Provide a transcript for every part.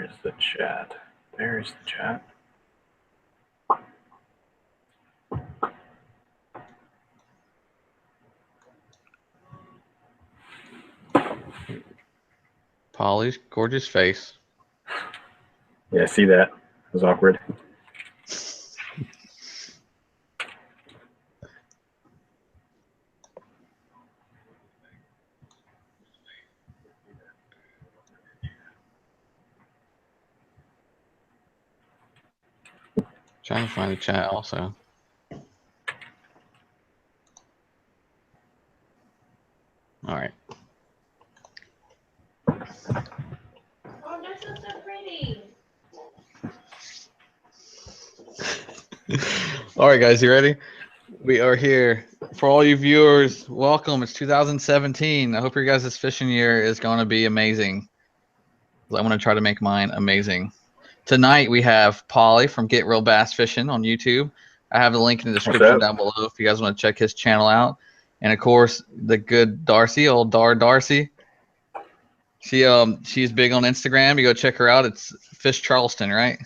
Where's the chat? There's the chat. Polly's gorgeous face. Yeah, see that? It was awkward. Trying to find the chat also. All right. Oh, that's so pretty. All right, guys, you ready? We are here. For all you viewers, welcome. It's 2017. I hope your guys' fishing year is going to be amazing. I'm going to try to make mine amazing. Tonight, we have Polly from Get Real Bass Fishing on YouTube. I have the link in the description down below if you guys want to check his channel out. And, of course, the good Darcy, old Darcy. She's big on Instagram. You go check her out. It's Fish Charleston, right?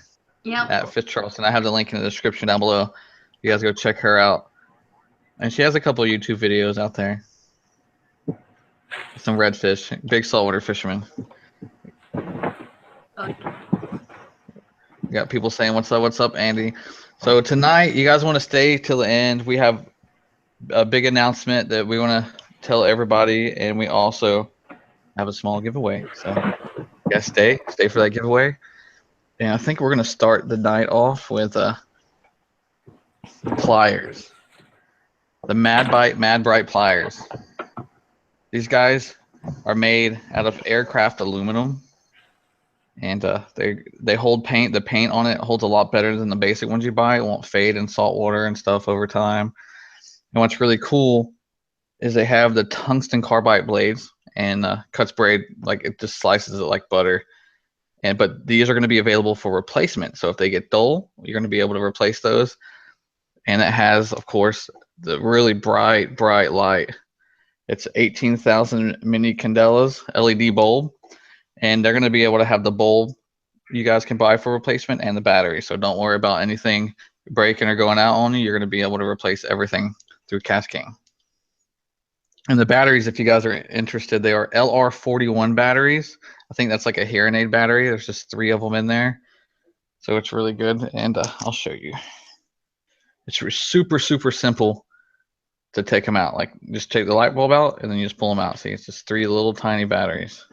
Yeah. At Fish Charleston. I have the link in the description down below. You guys go check her out. And she has a couple of YouTube videos out there. Some redfish, big saltwater fishermen. Okay. You got people saying, what's up, Andy? So tonight, you guys want to stay till the end. We have a big announcement that we want to tell everybody, and we also have a small giveaway. So you guys stay for that giveaway. And I think we're going to start the night off with pliers. The Mad Bright pliers. These guys are made out of aircraft aluminum, and they hold paint. The paint on it holds a lot better than the basic ones you buy. It won't fade in salt water and stuff over time. And what's really cool is they have the tungsten carbide blades and cuts braid like it just slices it like butter. But these are going to be available for replacement. So if they get dull, you're going to be able to replace those. And it has, of course, the really bright light. It's 18,000 mini candelas LED bulb, and they're going to be able to have the bulb you guys can buy for replacement and the battery. So don't worry about anything breaking or going out on you. You're going to be able to replace everything through KastKing. And the batteries, if you guys are interested, they are LR41 batteries. I think that's like a hearing aid battery. There's just 3 of them in there. So it's really good, and I'll show you. It's super simple to take them out. Like, just take the light bulb out, and then you just pull them out. See, it's just 3 little tiny batteries.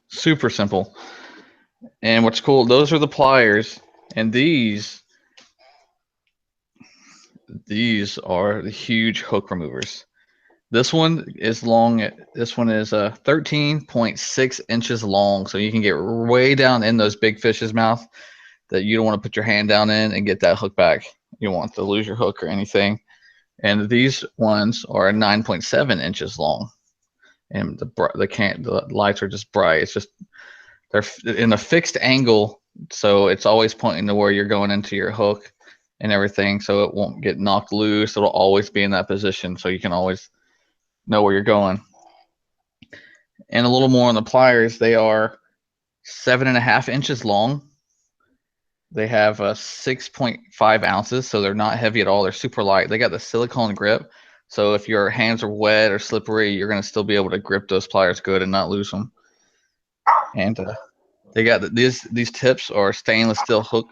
Super simple. And what's cool, those are the pliers, and these are the huge hook removers. This one is long. This one is 13.6 inches long, so you can get way down in those big fish's mouth that you don't want to put your hand down in and get that hook back. You don't want to lose your hook or anything. And these ones are 9.7 inches long, and the lights are just bright. It's just they're in a fixed angle, so it's always pointing to where you're going into your hook and everything, so it won't get knocked loose. It'll always be in that position, so you can always know where you're going. And a little more on the pliers. They are 7.5 inches long. They have 6.5 ounces, so they're not heavy at all. They're super light. They got the silicone grip, so if your hands are wet or slippery, you're going to still be able to grip those pliers good and not lose them. And they got these tips are stainless steel hook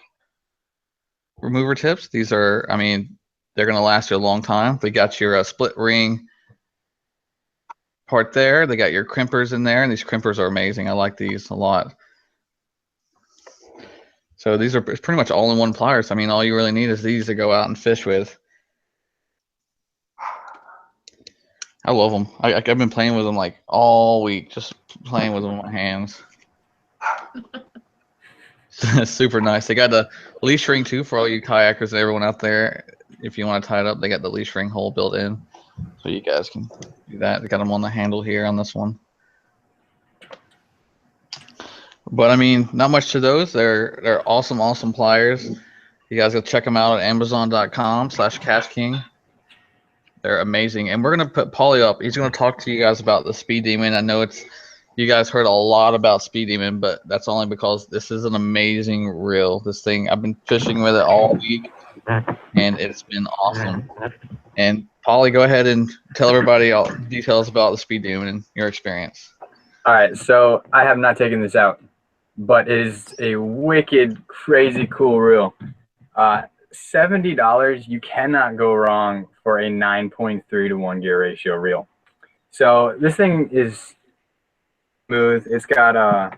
remover tips. These are, I mean, they're going to last you a long time. They got your split ring part there. They got your crimpers in there, and these crimpers are amazing. I like these a lot. So these are pretty much all-in-one pliers. I mean, all you really need is these to go out and fish with. I love them. I've been playing with them like all week, just playing with them with my hands. Super nice. They got the leash ring too for all you kayakers and everyone out there. If you want to tie it up, they got the leash ring hole built in, so you guys can do that. They got them on the handle here on this one. But I mean, not much to those. They're awesome pliers. You guys go check them out at Amazon.com/KastKing. They're amazing. And we're gonna put Paulie up. He's gonna talk to you guys about the Speed Demon. I know you guys heard a lot about Speed Demon, but that's only because this is an amazing reel. This thing, I've been fishing with it all week, and it's been awesome. And Polly, go ahead and tell everybody all details about the Speed Demon and your experience. All right, so I have not taken this out, but it is a wicked, crazy cool reel. $70, you cannot go wrong for a 9.3 to 1 gear ratio reel. So this thing is smooth. It's got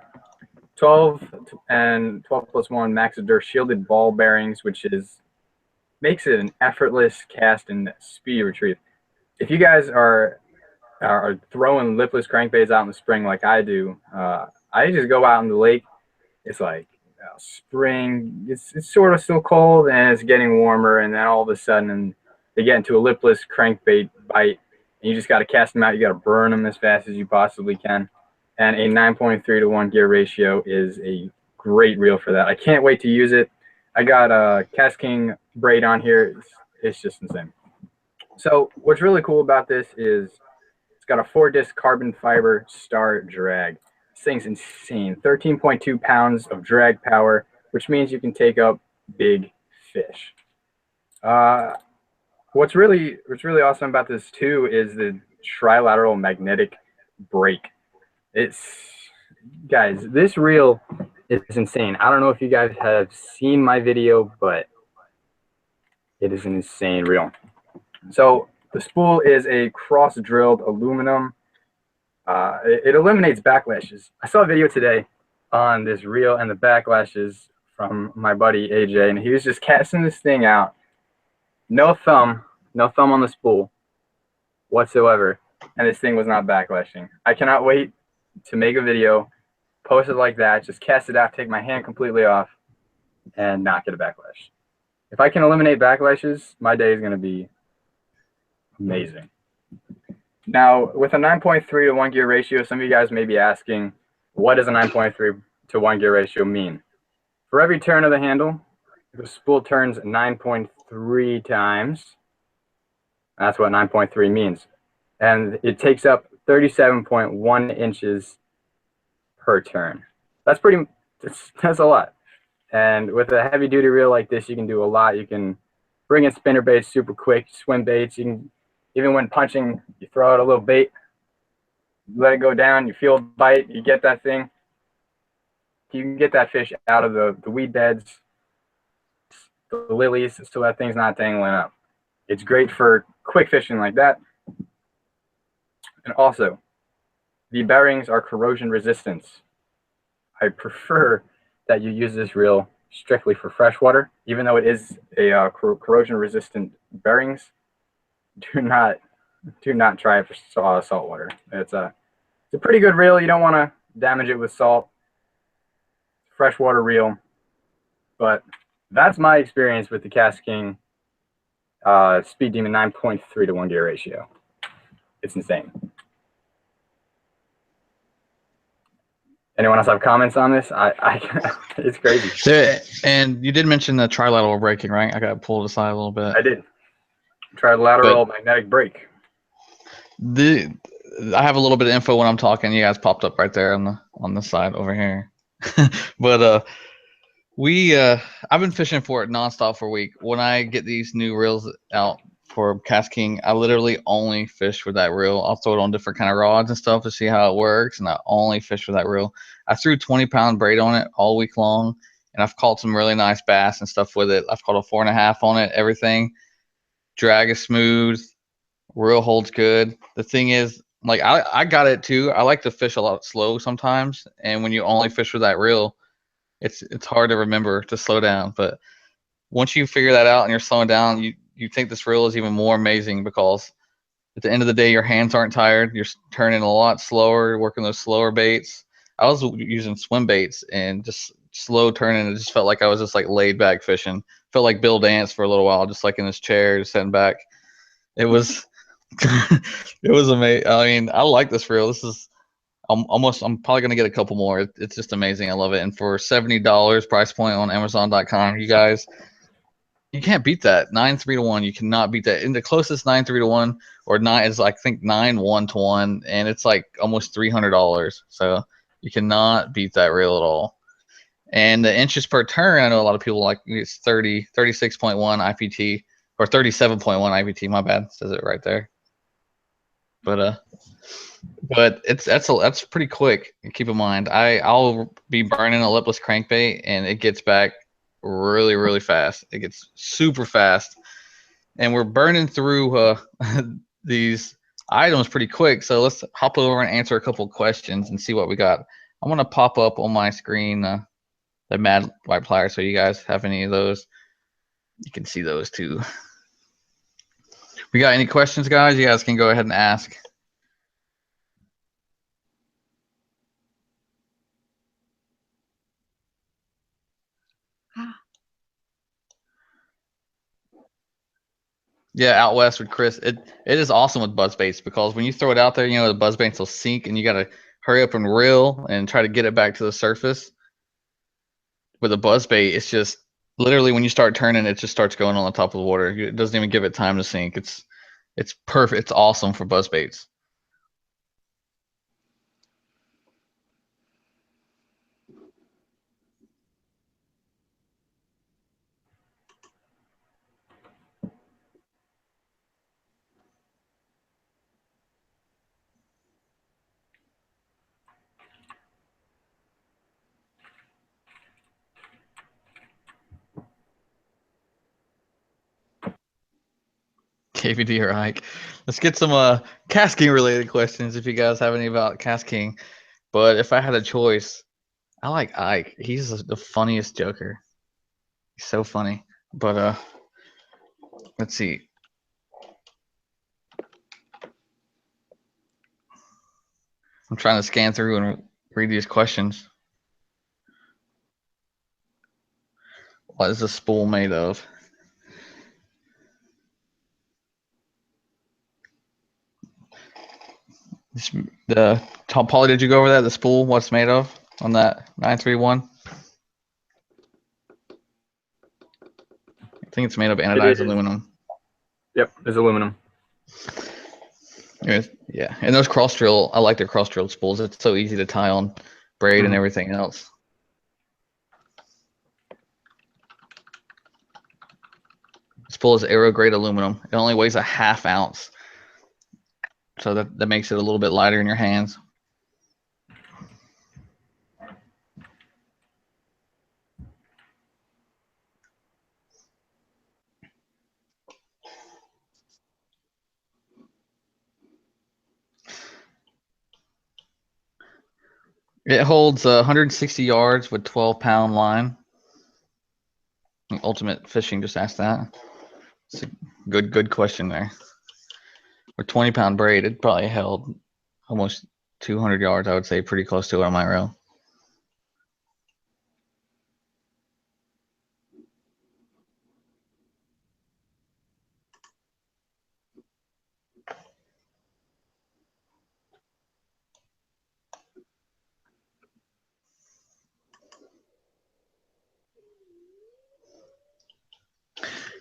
12 and 12 plus 1 Maxidor shielded ball bearings, which makes it an effortless cast and speedy retrieve. If you guys are throwing lipless crankbaits out in the spring like I do, I just go out in the lake. It's like spring. It's sort of still cold and it's getting warmer, and then all of a sudden they get into a lipless crankbait bite, and you just got to cast them out. You got to burn them as fast as you possibly can. And a 9.3 to 1 gear ratio is a great reel for that. I can't wait to use it. I got a KastKing braid on here. It's just insane. So what's really cool about this is it's got a 4-disc carbon fiber star drag. This thing's insane. 13.2 pounds of drag power, which means you can take up big fish. What's really awesome about this too is the trilateral magnetic brake. Guys, this reel is insane. I don't know if you guys have seen my video, but it is an insane reel. So the spool is a cross-drilled aluminum. It eliminates backlashes. I saw a video today on this reel and the backlashes from my buddy AJ, and he was just casting this thing out. No thumb on the spool whatsoever, and this thing was not backlashing. I cannot wait to make a video, post it like that, just cast it out, take my hand completely off, and not get a backlash. If I can eliminate backlashes, my day is going to be amazing. Now, with a 9.3 to 1 gear ratio, some of you guys may be asking, what does a 9.3 to 1 gear ratio mean? For every turn of the handle, the spool turns 9.3 times. That's what 9.3 means. And it takes up 37.1 inches per turn. That's a lot. And with a heavy duty reel like this, you can do a lot. You can bring in spinner baits super quick, swim baits. You can, even when punching, you throw out a little bait, let it go down, you feel a bite, you get that thing. You can get that fish out of the weed beds, the lilies, so that thing's not tangling up. It's great for quick fishing like that. And also, the bearings are corrosion resistant. I prefer that you use this reel strictly for freshwater, even though it is a corrosion resistant bearings. Do not try it for saltwater. It's a pretty good reel. You don't want to damage it with salt. Freshwater reel. But that's my experience with the KastKing Speed Demon 9.3 to 1 gear ratio. It's insane. Anyone else have comments on this? It's crazy. And you did mention the trilateral braking, right? I got pulled aside a little bit. I did. Trilateral magnetic brake. I have a little bit of info when I'm talking. You guys popped up right there on the side over here. But I've been fishing for it nonstop for a week. When I get these new reels out for KastKing, I literally only fish with that reel. I'll throw it on different kind of rods and stuff to see how it works, and I only fish with that reel. I threw 20-pound braid on it all week long, and I've caught some really nice bass and stuff with it. I've caught a 4.5 on it, everything. Drag is smooth, reel holds good. The thing is, like, I got it too. I like to fish a lot slow sometimes, and when you only fish with that reel, it's hard to remember to slow down. But once you figure that out and you're slowing down, you think this reel is even more amazing, because at the end of the day, your hands aren't tired. You're turning a lot slower, working those slower baits. I was using swim baits and just slow turning. It just felt like I was just like laid back fishing. Felt like Bill Dance for a little while, just like in his chair, just sitting back. It was it was amazing. I mean, I like this reel. This is I'm probably gonna get a couple more. It's just amazing. I love it. And for $70 price point on Amazon.com, you guys, You can't beat that 9-3-1. You cannot beat that. In the closest 9-3-1 or 9 is I think 9-1-1, and it's like almost $300. So you cannot beat that reel at all. And the inches per turn, I know a lot of people like it's 36.1 IPT or 37.1 IPT. My bad, it says it right there. But that's pretty quick. Keep in mind, I'll be burning a lipless crankbait, and it gets back really, really fast. It gets super fast, and we're burning through these items pretty quick. So let's hop over and answer a couple questions and see what we got. I'm gonna pop up on my screen the Mad White Pliers, so you guys have any of those, you can see those too. We got any questions, guys? You guys can go ahead and ask. Yeah, out west with Chris, it is awesome with buzz baits because when you throw it out there, the buzz baits will sink, and you got to hurry up and reel and try to get it back to the surface. With a buzz bait, it's just literally when you start turning, it just starts going on the top of the water. It doesn't even give it time to sink. It's perfect. It's awesome for buzz baits. KVD or Ike. Let's get some KastKing related questions if you guys have any about KastKing. But if I had a choice, I like Ike. He's the funniest joker. He's so funny. But let's see. I'm trying to scan through and read these questions. What is the spool made of? Polly, did you go over that? The spool, what's made of on that 931? I think it's made of anodized aluminum. Yep, it's aluminum. Yeah, and those cross drill, I like their cross drilled spools. It's so easy to tie on braid and everything else. Spool is aero grade aluminum. It only weighs a ½ ounce, so that makes it a little bit lighter in your hands. It holds 160 yards with 12-pound line. Ultimate Fishing just asked that. It's a good question there. With 20-pound braid, it probably held almost 200 yards, I would say, pretty close to it on my reel.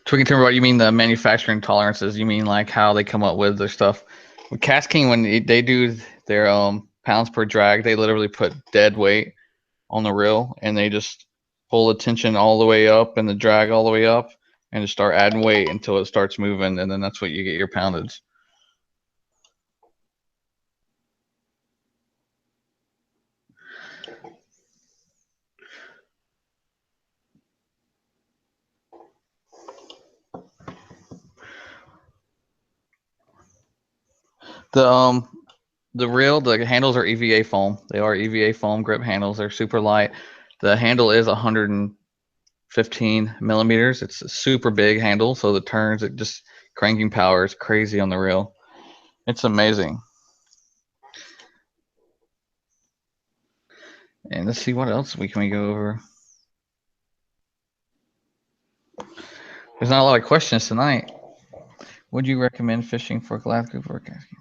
Tweaking timber, what you mean the manufacturing tolerances? You mean like how they come up with their stuff? With KastKing, when they do their pounds per drag, they literally put dead weight on the reel, and they just pull the tension all the way up and the drag all the way up, and just start adding weight until it starts moving, and then that's what you get your poundage. The reel, the handles are EVA foam. They are EVA foam grip handles. They're super light. The handle is 115 millimeters. It's a super big handle, so the turns, it just cranking power is crazy on the reel. It's amazing. And let's see what else we can go over. There's not a lot of questions tonight. Would you recommend fishing for Goliath grouper or KastKing?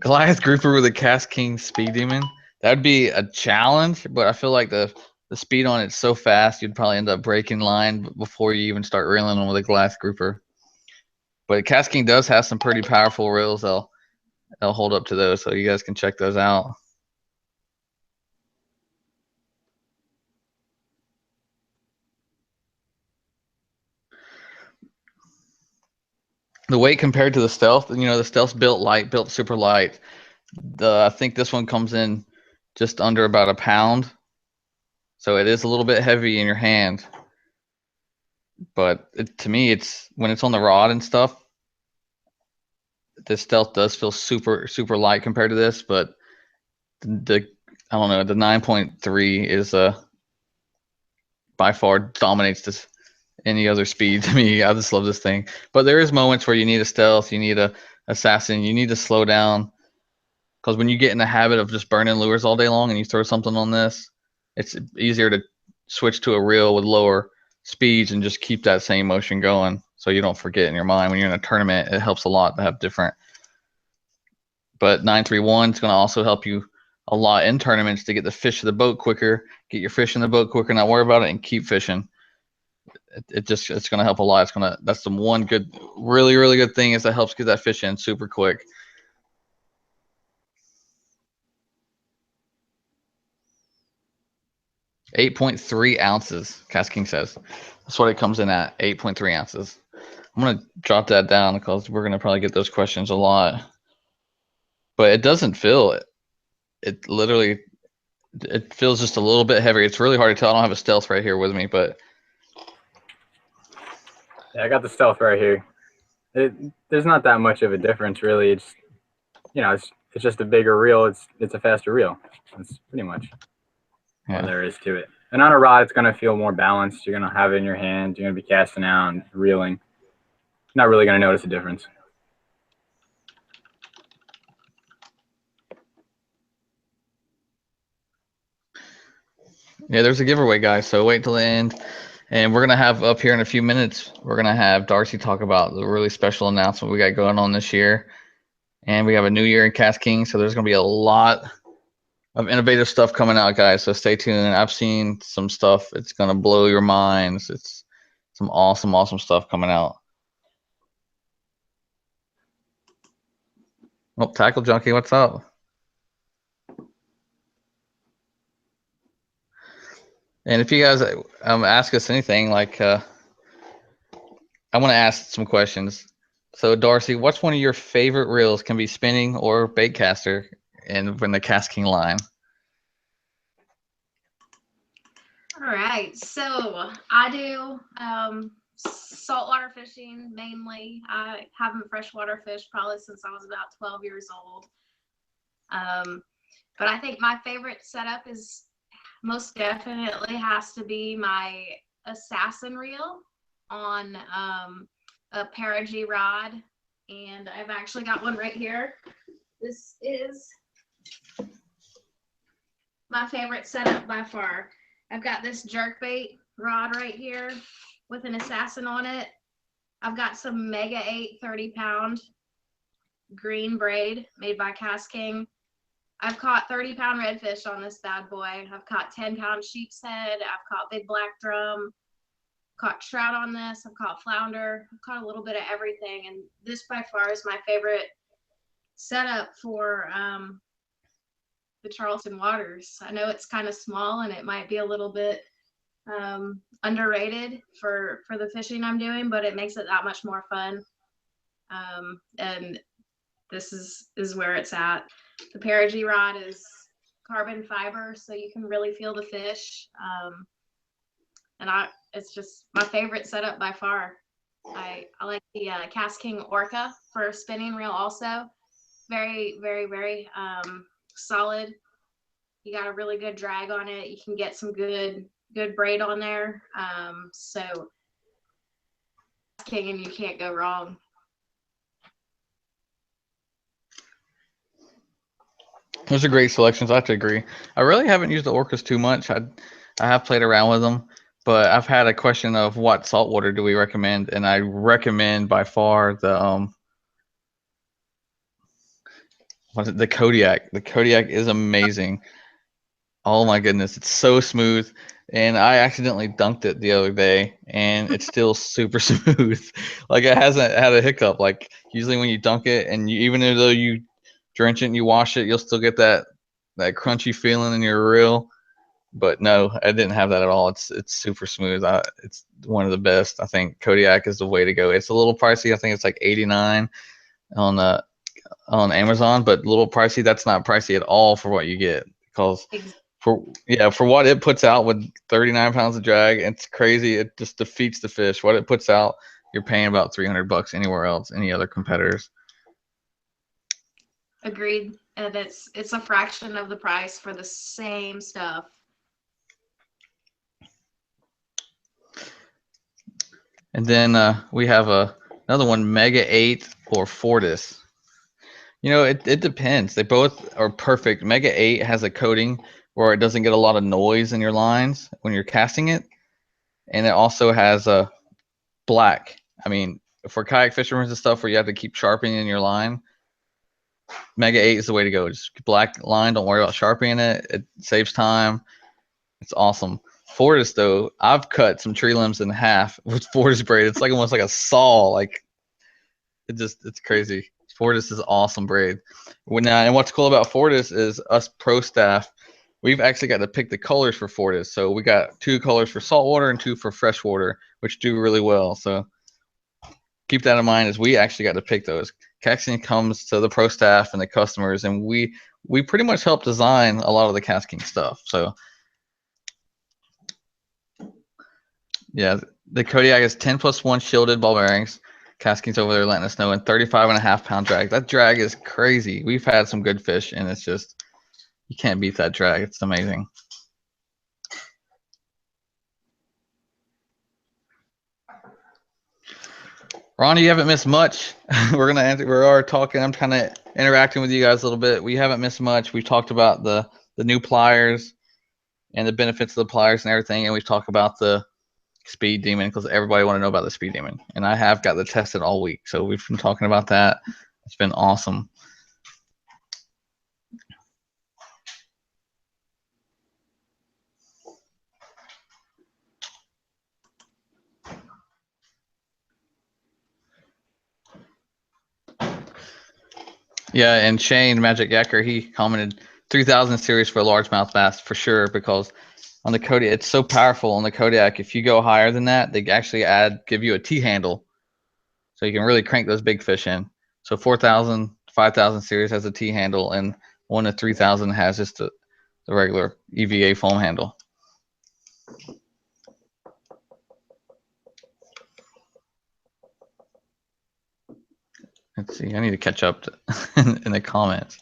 Goliath grouper with a KastKing Speed Demon? That'd be a challenge, but I feel like the the speed on it's so fast, you'd probably end up breaking line before you even start reeling them with a glass grouper. But KastKing does have some pretty powerful reels. They'll hold up to those, so you guys can check those out. The weight compared to the Stealth, the Stealth's built super light. I think this one comes in just under about a pound. So it is a little bit heavy in your hand. But to me, when it's on the rod and stuff, the Stealth does feel super, super light compared to this. But I don't know, the 9.3 is by far dominates this any other speed to me. I just love this thing. But there is moments where you need a Stealth, you need a Assassin, you need to slow down. Because when you get in the habit of just burning lures all day long and you throw something on this, it's easier to switch to a reel with lower speeds and just keep that same motion going so you don't forget in your mind. When you're in a tournament, it helps a lot to have different. But 931 is going to also help you a lot in tournaments to get the fish to the boat quicker, get your fish in the boat quicker, not worry about it, and keep fishing. It's going to help a lot. That's the one good, really, really good thing is that helps get that fish in super quick. .3 ounces, KastKing says. That's what it comes in at, 8.3 ounces. I'm going to drop that down because we're going to probably get those questions a lot. But it doesn't feel, it literally, it feels just a little bit heavier. It's really hard to tell. I don't have a Stealth right here with me, but. Yeah, I got the Stealth right here. There's not that much of a difference, really. It's, it's just a bigger reel. It's a faster reel. That's pretty much all there is to it. And on a rod, it's going to feel more balanced. You're going to have it in your hand. You're going to be casting out and reeling. You're not really going to notice a difference. Yeah, there's a giveaway, guys. So wait till the end. And we're going to have up here in a few minutes, we're going to have Darcy talk about the really special announcement we got going on this year. And we have a new year in KastKing. So there's going to be a lot of innovative stuff coming out, guys. So stay tuned. I've seen some stuff. It's going to blow your minds. It's some awesome, awesome stuff coming out. Oh, Tackle Junkie, what's up? And if you guys ask us anything, like I want to ask some questions. So Darcy, what's one of your favorite reels? Can be spinning or bait caster, and from the KastKing line. All right, so I do saltwater fishing mainly. I haven't freshwater fished probably since I was about 12 years old. But I think my favorite setup is most definitely has to be my Assassin reel on a Para-G rod. And I've actually got one right here. This is my favorite setup by far. I've got this jerkbait rod right here with an Assassin on it. I've got some Mega 8 30-pound green braid made by KastKing. I've caught 30-pound redfish on this bad boy. I've caught 10-pound sheep's head. I've caught big black drum. Caught trout on this. I've caught flounder. I've caught a little bit of everything. And this by far is my favorite setup for the Charleston waters. I know it's kind of small and it might be a little bit underrated for the fishing I'm doing, but it makes it that much more fun. And this is where it's at. The Para-G rod is carbon fiber, so you can really feel the fish. And it's just my favorite setup by far. I like the KastKing Orca for a spinning reel also. Very, very, very solid. You got a really good drag on it. You can get some good braid on there. So KastKing, and you can't go wrong. Those are great selections. I have to agree. I really haven't used the Orcas too much. I have played around with them, but I've had a question of what saltwater do we recommend, and I recommend by far the Kodiak. The Kodiak is amazing. Oh my goodness, it's so smooth. and I accidentally dunked it the other day, and it's still super smooth. Like it hasn't had a hiccup. Like usually when you dunk it, and even though you drench it and you wash it, you'll still get that crunchy feeling in your reel. But no, I didn't have that at all. It's super smooth. It's one of the best. I think Kodiak is the way to go. It's a little pricey. I think it's like 89 on Amazon, but a little pricey. That's not pricey at all for what you get, because for what it puts out with 39 pounds of drag, it's crazy. It just defeats the fish. What it puts out, you're paying about $300 anywhere else, any other competitors. Agreed. And it's a fraction of the price for the same stuff. And then we have another one, Mega 8 or Fortis. You know, it depends. They both are perfect. Mega 8 has a coating where it doesn't get a lot of noise in your lines when you're casting it. And it also has a black. I mean, for kayak fishermen and stuff where you have to keep sharpening your line, Mega 8 is the way to go. Just black line. Don't worry about sharpening it. It saves time. It's awesome. Fortis, though, I've cut some tree limbs in half with Fortis braid. It's like almost like a saw. Like it's crazy. Fortis is awesome braid. And what's cool about Fortis is us pro staff, we've actually got to pick the colors for Fortis. So we got 2 colors for saltwater and 2 for freshwater, which do really well. So keep that in mind as we actually got to pick those. KastKing comes to the pro staff and the customers, and we pretty much help design a lot of the KastKing stuff. So yeah, the Kodiak is 10+1 shielded ball bearings. KastKing's over there letting us know, and 35.5-pound drag. That drag is crazy. We've had some good fish, and it's just, you can't beat that drag. It's amazing. Ronnie, you haven't missed much. We're talking. I'm kind of interacting with you guys a little bit. We haven't missed much. We've talked about the new pliers and the benefits of the pliers and everything, and we've talked about the Speed Demon, because everybody want to know about the Speed Demon, and I have got to test it all week, so we've been talking about that. It's been awesome. Yeah, and Shane Magic Yacker, he commented 3000 series for a largemouth bass for sure, because on the Kodiak, it's so powerful on the Kodiak. If you go higher than that, they actually give you a T handle, so you can really crank those big fish in. So 4000, 5000 series has a T handle, and 1 to 3000 has just the regular EVA foam handle. Let's see. I need to catch up in the comments.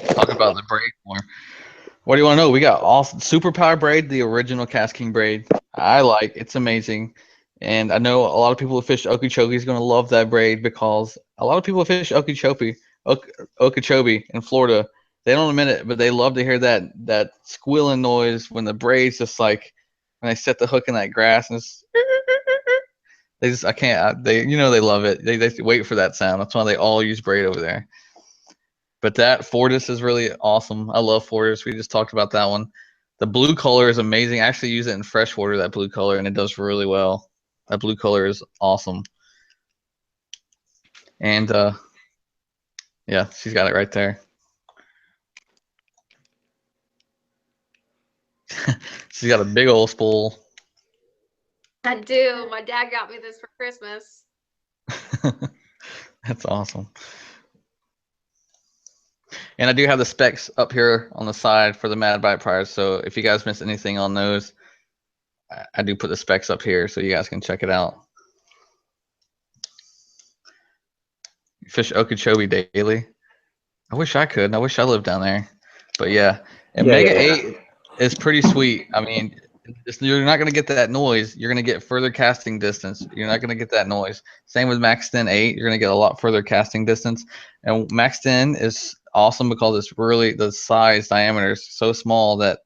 Talk about the braid more. What do you want to know? We got awesome super power braid, the original KastKing braid. It's amazing. And I know a lot of people who fish Okeechobee is going to love that braid, because a lot of people who fish Okeechobee in Florida, they don't admit it, but they love to hear that squealing noise when the braid's just like, when they set the hook in that grass, and it's, they love it. They wait for that sound. That's why they all use braid over there. But that Fortis is really awesome. I love Fortis. We just talked about that one. The blue color is amazing. I actually use it in freshwater, that blue color, and it does really well. That blue color is awesome. And yeah, she's got it right there. She's got a big old spool. I do. My dad got me this for Christmas. That's awesome. And I do have the specs up here on the side for the Mad Bite pliers. So if you guys miss anything on those, I do put the specs up here so you guys can check it out. Fish Okeechobee daily. I wish I could. I wish I lived down there. But yeah, and Mega 8 is pretty sweet. I mean, you're not going to get that noise. You're going to get further casting distance. You're not going to get that noise. Same with Max 10 8. You're going to get a lot further casting distance. And Max 10 is awesome because it's really, the size diameter is so small that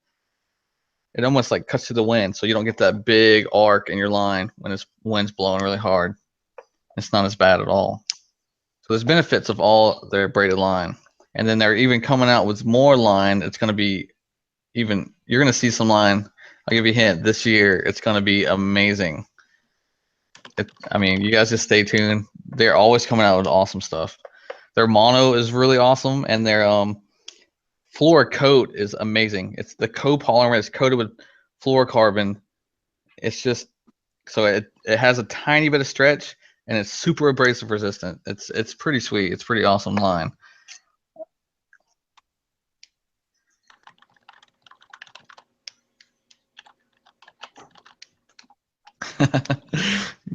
it almost like cuts to the wind, so you don't get that big arc in your line when it's wind's blowing really hard. It's not as bad at all. So there's benefits of all their braided line. And then they're even coming out with more line. It's going to be even, you're going to see some line. I'll give you a hint. This year, it's going to be amazing. I mean, you guys just stay tuned. They're always coming out with awesome stuff. Their mono is really awesome, and their fluorocoat is amazing. It's the copolymer. It's coated with fluorocarbon. It's just, so it has a tiny bit of stretch, and it's super abrasive resistant. It's pretty sweet. It's pretty awesome line.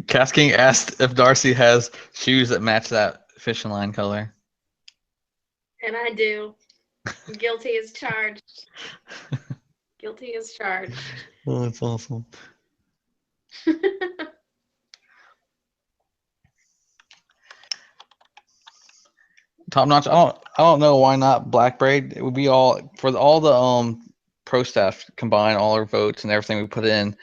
KastKing asked if Darcy has shoes that match that fishing line color. And I do. Guilty as charged. Guilty as charged. Oh, that's awesome. Top notch. I don't know why not black braid. It would be all for all the pro staff combine all our votes and everything we put in.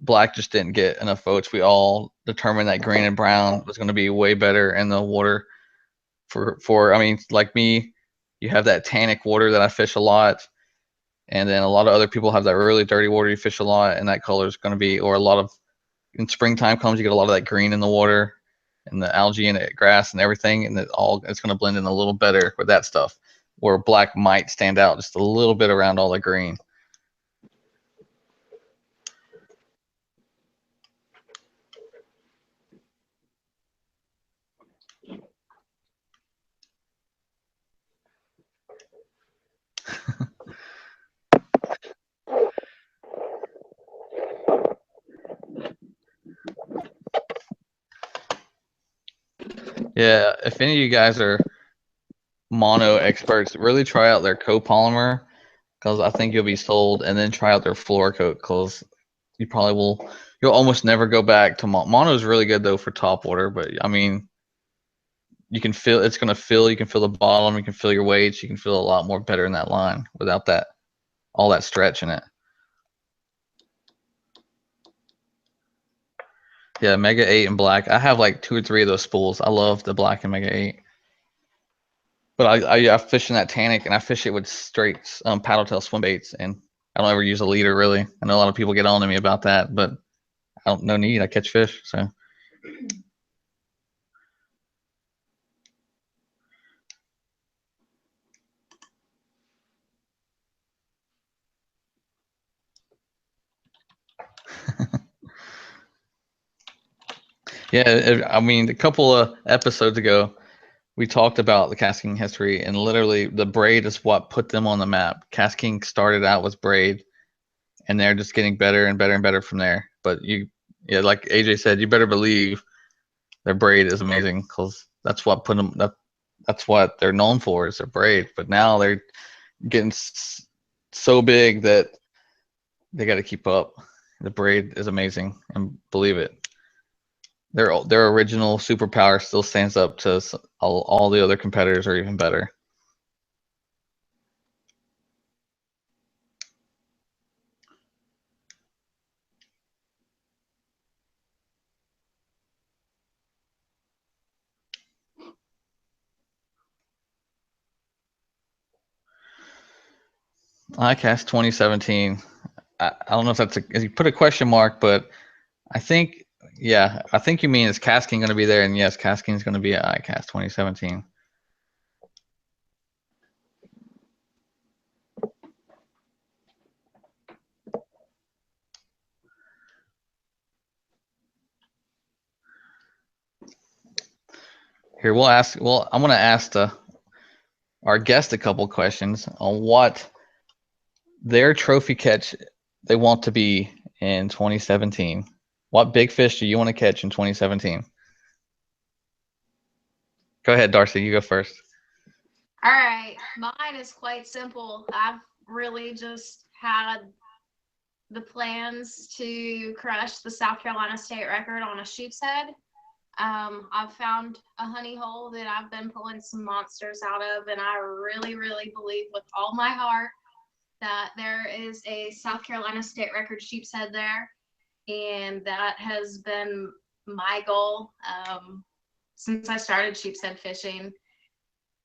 Black just didn't get enough votes. We all determined that green and brown was going to be way better in the water. For I mean, like me, you have that tannic water that I fish a lot, and then a lot of other people have that really dirty water you fish a lot, and that color is going to be, or a lot of, in springtime comes, you get a lot of that green in the water and the algae and the grass and everything, and it's going to blend in a little better with that stuff, where black might stand out just a little bit around all the green. Yeah, if any of you guys are mono experts, really try out their copolymer, because I think you'll be sold, and then try out their fluorocoat, because you probably will. You'll almost never go back to mono. Is really good though for top water, but I mean, you can feel it's going to fill. You can feel the bottom. You can feel your weights. You can feel a lot more better in that line without that all that stretch in it. Yeah, Mega 8 and black. I have like 2 or 3 of those spools. I love the black and Mega 8. But I fish in that tannic, and I fish it with straight paddle tail swim baits, and I don't ever use a leader really. I know a lot of people get on to me about that, but I don't no need. I catch fish, so. Yeah, I mean, a couple of episodes ago, we talked about the KastKing history, and literally the braid is what put them on the map. KastKing started out with braid, and they're just getting better and better and better from there. But yeah, like AJ said, you better believe their braid is amazing, because that's what put them. That's what they're known for, is their braid. But now they're getting so big that they got to keep up. The braid is amazing, and believe it. Their original superpower still stands up to all the other competitors, are even better. I cast 2017. I don't know if that's you put a question mark, but I think, yeah, I think you mean is KastKing going to be there? And yes, KastKing is going to be at ICAST 2017. Here, I'm going to ask our guest a couple questions on what their trophy catch they want to be in 2017. What big fish do you want to catch in 2017? Go ahead, Darcy. You go first. All right, mine is quite simple. I've really just had the plans to crush the South Carolina state record on a sheep's head. I've found a honey hole that I've been pulling some monsters out of, and I really, really believe with all my heart that there is a South Carolina state record sheep's head there, and that has been my goal since I started sheep's head fishing.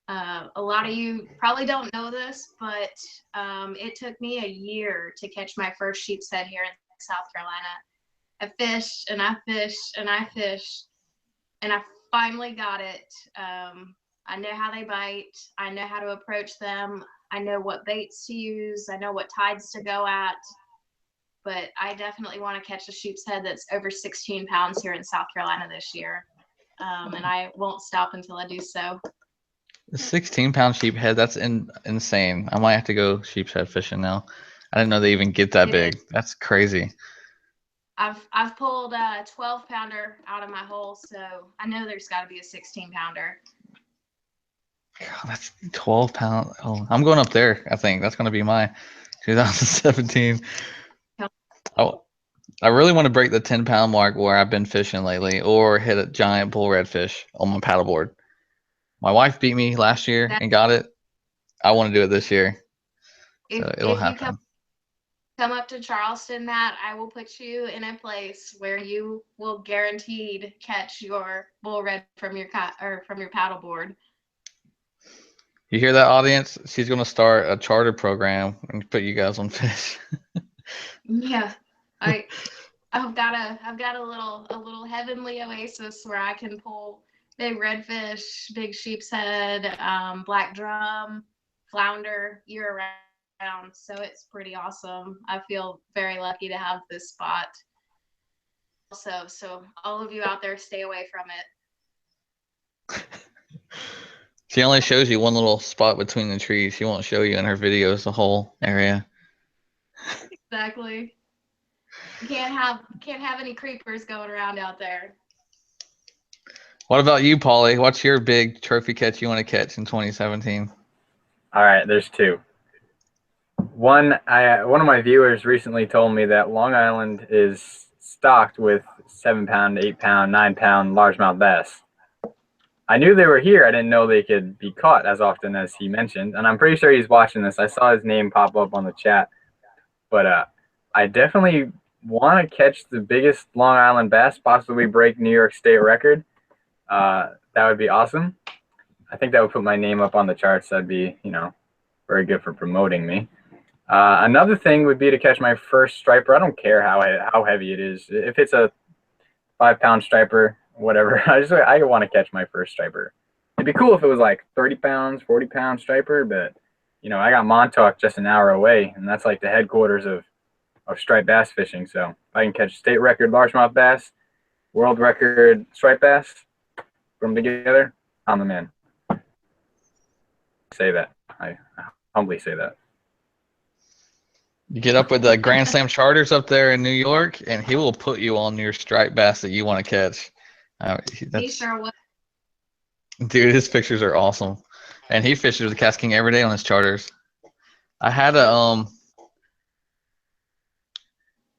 A lot of you probably don't know this, but it took me a year to catch my first sheep's head here in South Carolina. I fished and I fished and I fished, and I finally got it. I know how they bite. I know how to approach them. I know what baits to use. I know what tides to go at. But I definitely want to catch a sheep's head that's over 16 pounds here in South Carolina this year. And I won't stop until I do so. The 16-pound sheep head, that's insane. I might have to go sheep's head fishing now. I didn't know they even get that big. That's crazy. I've pulled a 12-pounder out of my hole, so I know there's got to be a 16-pounder. God, that's 12 pounds. Oh, I'm going up there. I think that's going to be my 2017. Oh, I really want to break the 10-pound mark where I've been fishing lately, or hit a giant bull redfish on my paddleboard. My wife beat me last year and got it. I want to do it this year, so it'll happen. You come up to Charleston, Matt, I will put you in a place where you will guaranteed catch your bull red from your paddleboard. You hear that, audience? She's going to start a charter program and put you guys on fish. Yeah, I've got a little heavenly oasis where I can pull big redfish, big sheep's head, black drum, flounder year round. So it's pretty awesome. I feel very lucky to have this spot. Also, so all of you out there, stay away from it. She only shows you one little spot between the trees. She won't show you in her videos the whole area. Exactly. You can't have any creepers going around out there. What about you, Paulie? What's your big trophy catch you want to catch in 2017? All right, there's two. One of my viewers recently told me that Long Island is stocked with 7-pound, 8-pound, 9-pound largemouth bass. I knew they were here. I didn't know they could be caught as often as he mentioned, and I'm pretty sure he's watching this. I saw his name pop up on the chat, but I definitely want to catch the biggest Long Island bass, possibly break New York state record. That would be awesome. I think that would put my name up on the charts. That'd be, very good for promoting me. Another thing would be to catch my first striper. I don't care how heavy it is. If it's a 5-pound striper, whatever, I want to catch my first striper. It'd be cool if it was like 30 pounds, 40-pound striper, but I got Montauk just an hour away, and that's like the headquarters of striped bass fishing. So if I can catch state record largemouth bass, world record striped bass, put them together, I'm the man. Say that. I humbly say that. You get up with the Grand Slam charters up there in New York, and he will put you on your striped bass that you want to catch. He sure will. Dude, his pictures are awesome, and he fishes with KastKing every day on his charters. I had a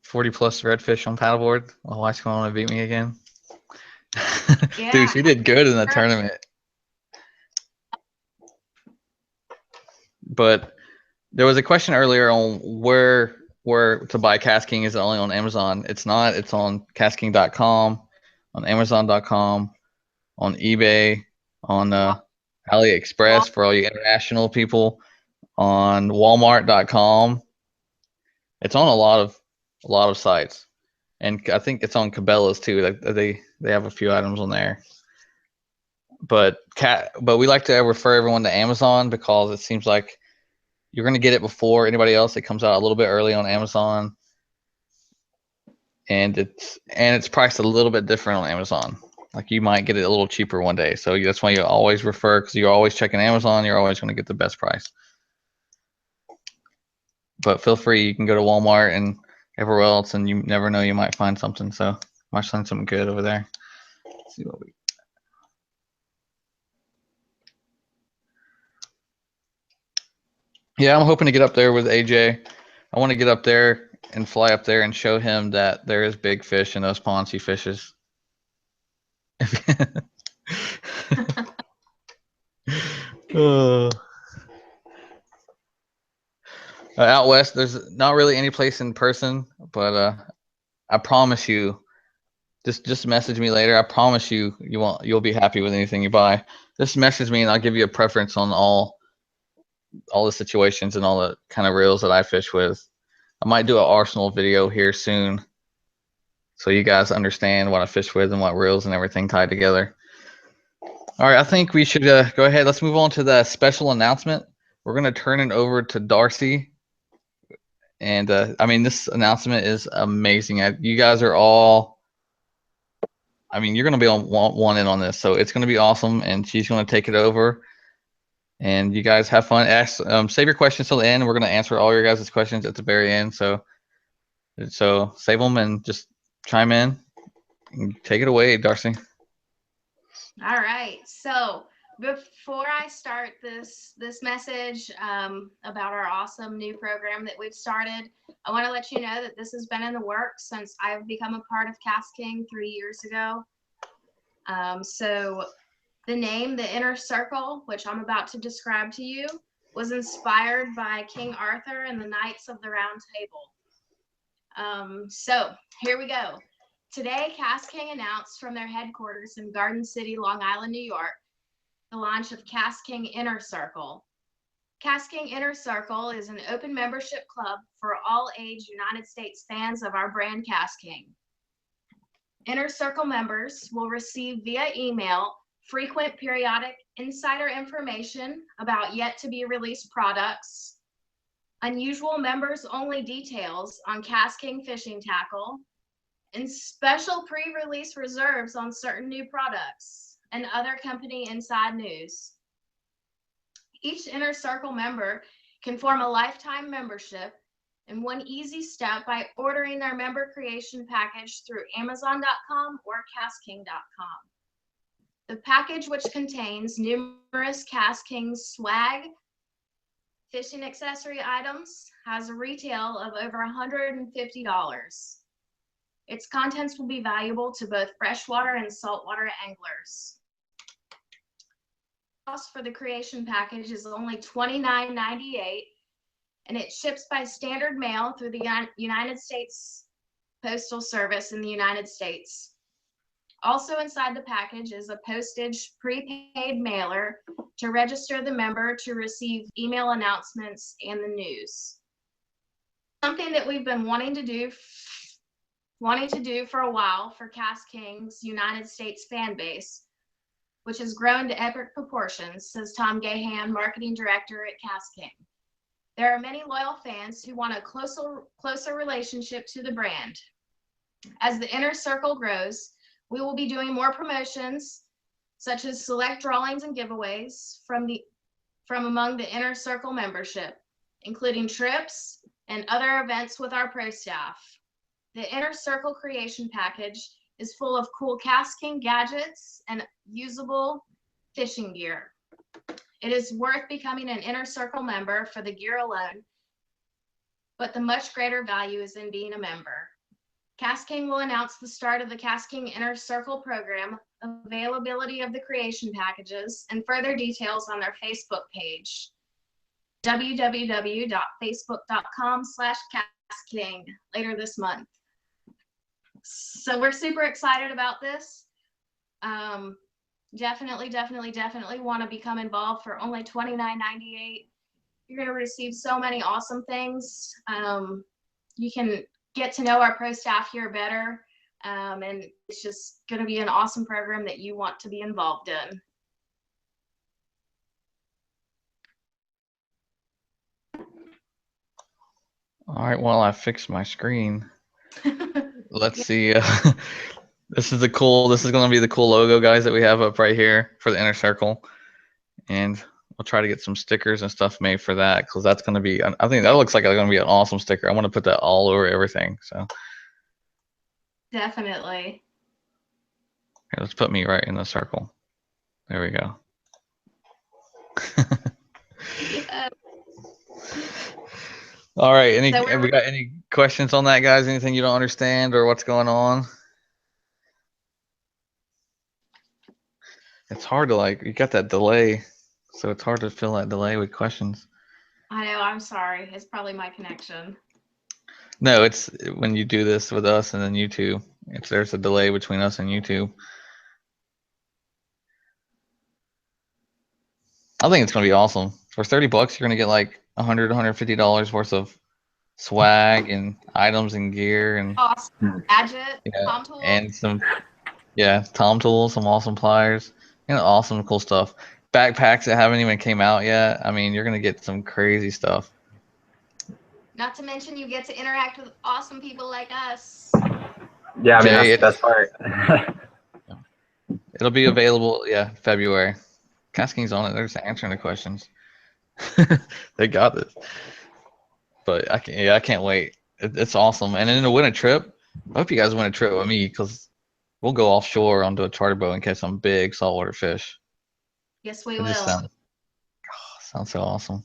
40-plus redfish on paddleboard. My wife's going to want to beat me again. Yeah. Dude, she did good in the tournament. But there was a question earlier on where to buy KastKing. Is it only on Amazon? It's not. It's on KastKing.com, on Amazon.com, on eBay, on AliExpress for all you international people, on Walmart.com. It's on a lot of sites, and I think it's on Cabela's too. They have a few items on there. But we like to refer everyone to Amazon because it seems like you're going to get it before anybody else. It comes out a little bit early on Amazon, and it's priced a little bit different on Amazon. Like you might get it a little cheaper one day. So that's why you always refer, because you're always checking Amazon. You're always going to get the best price. But feel free. You can go to Walmart and everywhere else, and you never know, you might find something. So might find something good over there. Let's see what we. Yeah, I'm hoping to get up there with AJ. I want to get up there and fly up there and show him that there is big fish in those ponds he fishes. Out west, there's not really any place in person, but I promise you, just message me later. I promise you'll be happy with anything you buy. Just message me and I'll give you a preference on all the situations and all the kind of reels that I fish with. I might do an arsenal video here soon, so you guys understand what I fish with and what reels and everything tied together. All right, I think we should go ahead. Let's move on to the special announcement. We're going to turn it over to Darcy. And I mean, this announcement is amazing. You guys are all, I mean, you're going to be on one in on this, so it's going to be awesome. And she's going to take it over. And you guys have fun. Save your questions till the end. We're going to answer all your guys' questions at the very end. So save them and just chime in. And take it away, Darcy. All right. So before I start this message about our awesome new program that we've started, I want to let you know that this has been in the works since I've become a part of KastKing 3 years ago. So the name, the Inner Circle, which I'm about to describe to you, was inspired by King Arthur and the Knights of the Round Table. So here we go. Today, KastKing announced from their headquarters in Garden City, Long Island, New York, the launch of KastKing Inner Circle. KastKing Inner Circle is an open membership club for all age United States fans of our brand KastKing. Inner Circle members will receive via email frequent periodic insider information about yet to be released products, unusual members only details on KastKing fishing tackle, and special pre-release reserves on certain new products and other company inside news. Each Inner Circle member can form a lifetime membership in one easy step by ordering their member creation package through Amazon.com or KastKing.com. The package, which contains numerous KastKing swag, fishing accessory items, has a retail of over $150. Its contents will be valuable to both freshwater and saltwater anglers. The cost for the creation package is only $29.98, and it ships by standard mail through the United States Postal Service in the United States. Also inside the package is a postage prepaid mailer to register the member to receive email announcements and the news. Something that we've been wanting to do for a while for KastKing's United States fan base, which has grown to epic proportions, says Tom Gahan, marketing director at KastKing. There are many loyal fans who want a closer relationship to the brand. As the Inner Circle grows, we will be doing more promotions, such as select drawings and giveaways from among the Inner Circle membership, including trips and other events with our pro staff. The Inner Circle creation package is full of cool KastKing gadgets and usable fishing gear. It is worth becoming an Inner Circle member for the gear alone, but the much greater value is in being a member. KastKing will announce the start of the KastKing Inner Circle program, availability of the creation packages, and further details on their Facebook page, www.facebook.com/KastKing, later this month. So we're super excited about this. Definitely want to become involved for only $29.98. You're going to receive so many awesome things. You can get to know our pro staff here better. And it's just going to be an awesome program that you want to be involved in. All right, well, I fixed my screen. Let's see. This is going to be the cool logo, guys, that we have up right here for the Inner Circle. And we'll try to get some stickers and stuff made for that, because that's going to be, I think that looks like it's going to be an awesome sticker. I want to put that all over everything. So Definitely. here, let's put me right in the circle. There we go. Yeah. All right. Have we got any questions on that, guys? Anything you don't understand or what's going on? It's hard to, you got that delay, so it's hard to fill that delay with questions. I know. I'm sorry. It's probably my connection. No, it's when you do this with us and then YouTube. There's a delay between us and YouTube. I think it's gonna be awesome. For $30, you're gonna get like $150 worth of swag and items and gear and Awesome. Gadget, yeah, Tom tool. and some Tom tools, some awesome pliers, awesome cool stuff. Backpacks that haven't even came out yet. I mean, you're gonna get some crazy stuff. Not to mention you get to interact with awesome people like us. Yeah, I mean, Jay, that's the best part. it'll be available, February. KastKing's on it. They're just answering the questions. They got this. But I can't wait. It's awesome. And then to win a trip, I hope you guys win a trip with me because we'll go offshore onto a charter boat and catch some big saltwater fish. Yes, we It just will. sounds so awesome.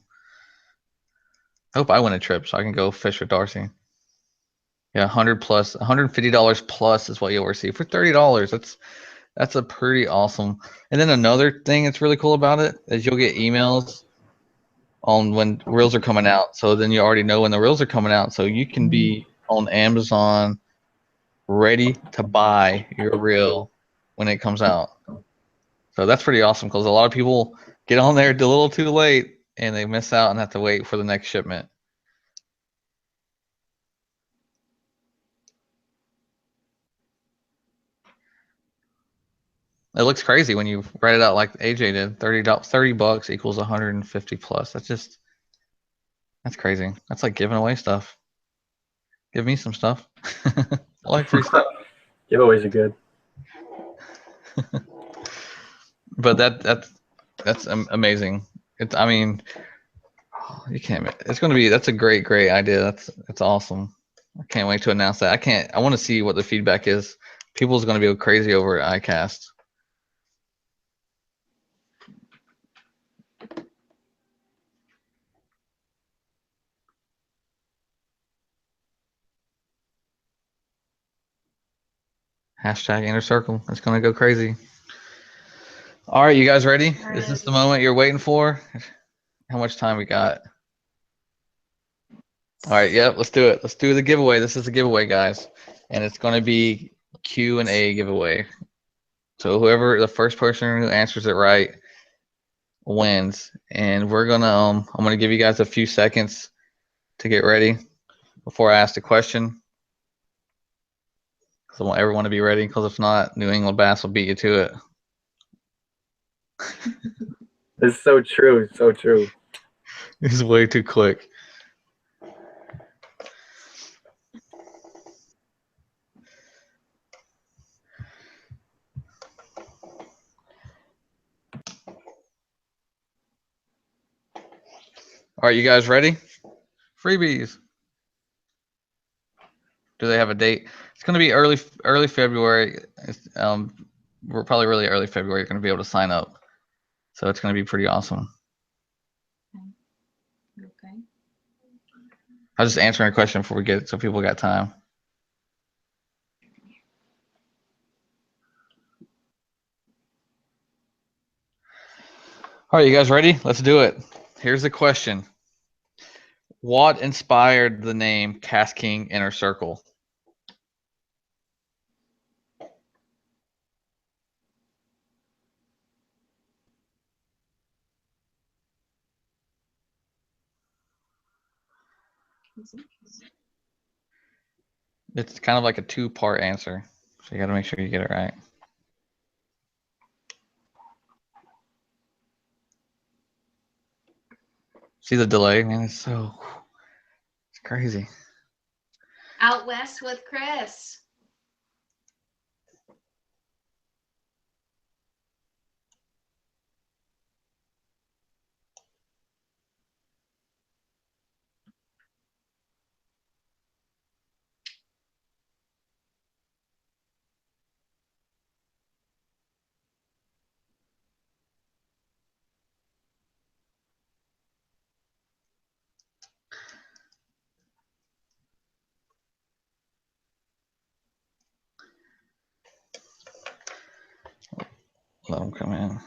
I hope I win a trip so I can go fish with Darcy. Yeah, $150 plus is what you'll receive for $30. That's a pretty awesome. And then another thing that's really cool about it is you'll get emails on when reels are coming out. So then you already know when the reels are coming out. So you can be on Amazon ready to buy your reel when it comes out. So that's pretty awesome because a lot of people get on there a little too late and they miss out and have to wait for the next shipment. It looks crazy when you write it out like AJ did. $30 equals 150 plus. That's crazy. That's like giving away stuff. Give me some stuff. I like free stuff. Giveaways are good. But that's amazing. I mean, you can't. That's a great idea. That's awesome. I can't wait to announce that. I want to see what the feedback is. People's going to be crazy over at iCast. Hashtag inner circle. It's going to go crazy. All right, you guys ready? Is this the moment you're waiting for? How much time we got? All right, yep, let's do it. Let's do the giveaway. This is the giveaway, guys. And it's going to be Q&A giveaway. So whoever the first person who answers it right wins. And we're going to I'm going to give you guys a few seconds to get ready before I ask the question. Cuz I want everyone to be ready because if not, New England Bass will beat you to it. It's so true. So true. This is way too quick. All right, you guys ready? Freebies. Do they have a date? It's going to be early February. We're probably really early February. You're going to be able to sign up. So it's going to be pretty awesome. Okay. I was just answering a question before we get it so people got time. All right, you guys ready? Let's do it. Here's the question. What inspired the name KastKing Inner Circle? It's kind of like a two-part answer. So you got to make sure you get it right. See the delay, man? It's crazy. Out west with Chris. Let them come in.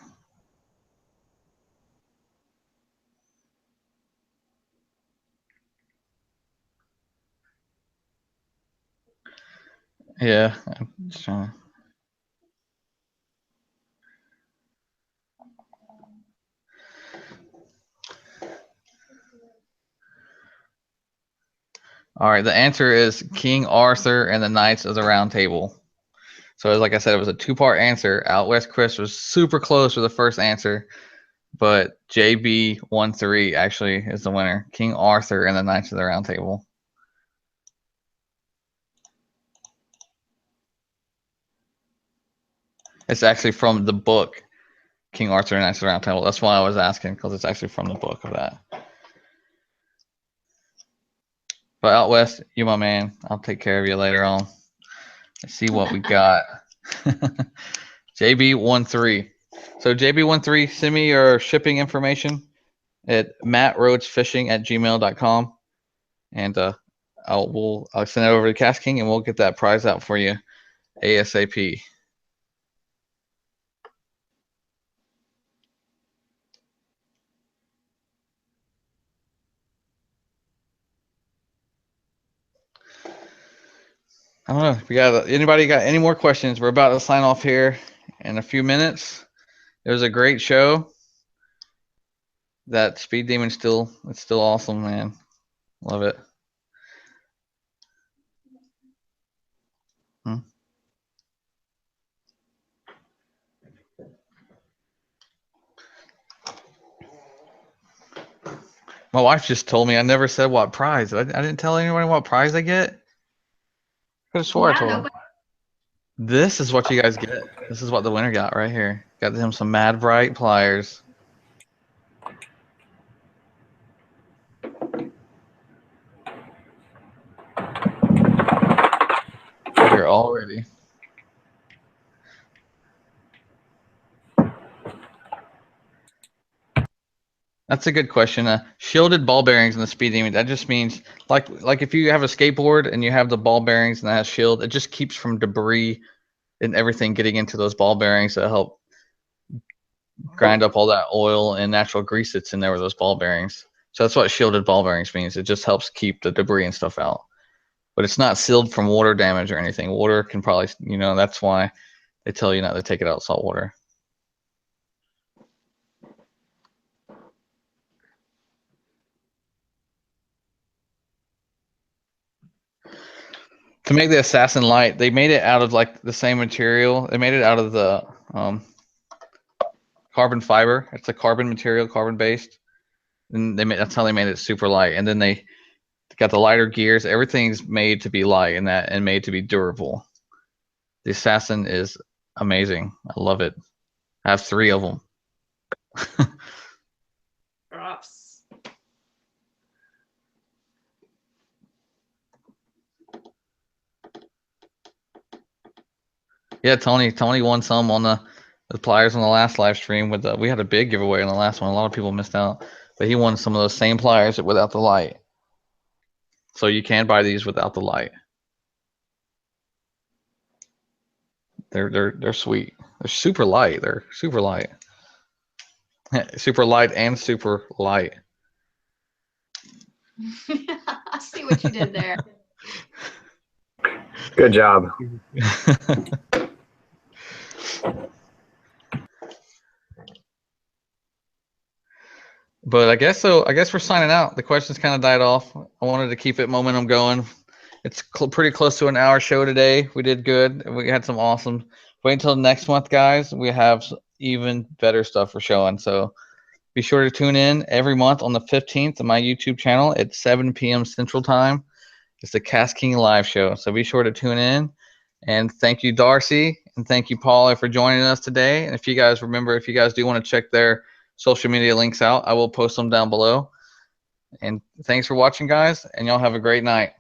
Yeah. I'm just trying to- All right. The answer is King Arthur and the Knights of the Round Table. So, like I said, it was a two-part answer. Out West Chris was super close for the first answer, but JB13 actually is the winner. King Arthur and the Knights of the Round Table. It's actually from the book King Arthur and Knights of the Round Table. That's why I was asking, because it's actually from the book of that. But Out West, you my man. I'll take care of you later on. Let's see what we got. JB13. So JB13, send me your shipping information at mattroadsfishing@gmail.com, and I'll send it over to KastKing, and we'll get that prize out for you ASAP. I don't know. If we got anybody got any more questions? We're about to sign off here in a few minutes. It was a great show. That Speed Demon it's still awesome, man. Love it. Hmm. My wife just told me I never said what prize. I didn't tell anyone what prize I get. Could have swore I told her. This is what you guys get. This is what the winner got right here. Got him some Mad Bright pliers. Here already. That's a good question. Shielded ball bearings in the Speed Demon. That just means like if you have a skateboard and you have the ball bearings and that has shield, it just keeps from debris and everything getting into those ball bearings that help grind up all that oil and natural grease that's in there with those ball bearings. So that's what shielded ball bearings means. It just helps keep the debris and stuff out. But it's not sealed from water damage or anything. Water can probably, that's why they tell you not to take it out of salt water. To make the Assassin Light, they made it out of like the same material. They made it out of the carbon fiber. It's a carbon material, carbon based. And that's how they made it super light. And then they got the lighter gears. Everything's made to be light and made to be durable. The Assassin is amazing. I love it. I have 3 of them. Props. Yeah, Tony won some on the pliers on the last live stream. We had a big giveaway on the last one. A lot of people missed out, but he won some of those same pliers without the light. So you can buy these without the light. They're sweet. They're super light. They're super light. Super light and super light. I see what you did there. Good job. But I guess so. I guess we're signing out. The questions kind of died off. I wanted to keep it momentum going. It's pretty close to an hour show today. We did good. We had some awesome. Wait until next month, guys. We have even better stuff for showing. So be sure to tune in every month on the 15th of my YouTube channel at 7 p.m. Central Time. It's the KastKing live show. So be sure to tune in. And thank you, Darcy, and thank you, Paula, for joining us today. And if you guys do want to check their social media links out, I will post them down below. And thanks for watching, guys, and y'all have a great night.